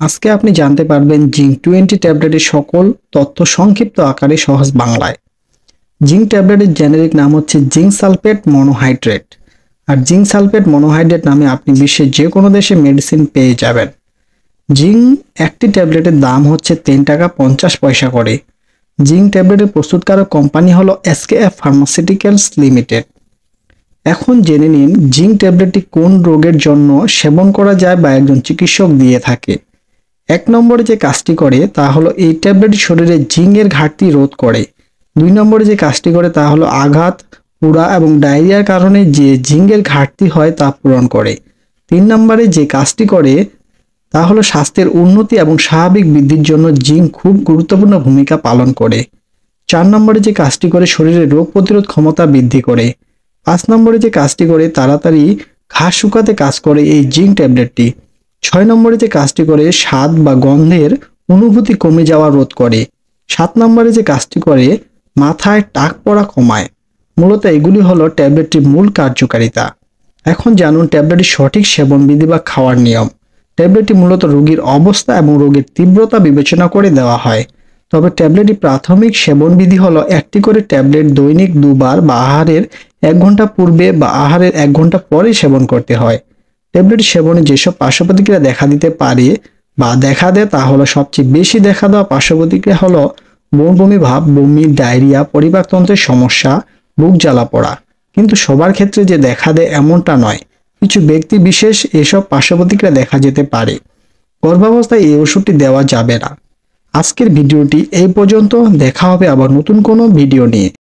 আজকে আপনি জানতে পারবেন জিঙ্ক-20 ট্যাবলেটের সকল তথ্য সংক্ষিপ্ত আকারে সহজ বাংলায়। জিঙ্ক ট্যাবলেটের জেনেরিক নাম হচ্ছে জিঙ্ক সালফেট মনোহাইড্রেট। আর জিঙ্ক সালফেট মনোহাইড্রেট নামে আপনি বিশ্বের যে কোনো দেশে মেডিসিন পেয়ে যাবেন। জিঙ্ক একটি ট্যাবলেটের দাম হচ্ছে 3 টাকা 50 পয়সা করে। জিঙ্ক ট্যাবলেটের প্রস্তুতকারক কোম্পানি হলো এসকেএফ ফার্মাসিউটিক্যালস লিমিটেড। এখন জেনে নিন জিঙ্ক ট্যাবলেটটি কোন রোগের জন্য সেবন করা যায় বা একজন চিকিৎসক দিয়ে থাকে। 1 নম্বরে যে কাজটি করে তা হলো এই ট্যাবলেট শরীরে জিঙ্কের ঘাটতি রোধ করে। 2 নম্বরে যে কাজটি করে তা হলো আঘাত, পুরা এবং ডায়রিয়ার কারণে যে জিঙ্কের ঘাটতি হয় তা পূরণ করে। 3 নম্বরে যে কাজটি করে তা হলো স্বাস্থ্যের উন্নতি এবং স্বাভাবিক বৃদ্ধির জন্য জিঙ্ক খুব গুরুত্বপূর্ণ ভূমিকা পালন করে। 4 নম্বরে যে কাজটি করে শরীরে রোগ প্রতিরোধ ক্ষমতা বৃদ্ধি করে। 5 নম্বরে যে কাজটি করে তাড়াতাড়ি ঘা শুকাতে কাজ করে এই জিঙ্ক ট্যাবলেটটি। 6 নম্বরে যে কাজটি করে স্বাদ বা গন্ধের অনুভূতি কমে যাওয়া রোধ করে। 7 নম্বরে যে কাজটি করে মাথায় টাক পড়া কমায়। মূলত এগুলি হলো ট্যাবলেটটির মূল কার্যকারিতা। এখন জানুন ট্যাবলেটটির সঠিক সেবন বিধি বা খাওয়ার নিয়ম। ট্যাবলেটটি মূলত রোগীর অবস্থা এবং রোগের তীব্রতা বিবেচনা করে দেওয়া হয়। তবে ট্যাবলেটটি প্রাথমিক সেবন বিধি হলো একটি করে ট্যাবলেট দৈনিক 2 বার বা আহারের 1 ঘন্টা পূর্বে বা আহারের 1 ঘন্টা পরে সেবন করতে হয়। ট্যাবলেট সেবনে যেসব পার্শ্ব প্রতিক্রিয়া দেখা দিতে পারে বা দেখা দেয় তা হলো সবচেয়ে বেশি দেখা দেওয়া পার্শ্ব প্রতিক্রিয়া হলো বমি ভাব, বমি, ডায়রিয়া, পরিপাকতন্ত্রের সমস্যা, বুক জ্বালা পড়া। কিন্তু সবার ক্ষেত্রে যে দেখা দেয় এমনটা নয়, কিছু ব্যক্তি বিশেষ এসব পার্শ্ব প্রতিক্রিয়া দেখা যেতে পারে। গর্ভাবস্থায় এই ওষুধটি দেওয়া যাবে না। আজকের ভিডিওটি এই পর্যন্ত, দেখা হবে আবার নতুন কোনো ভিডিও নিয়ে।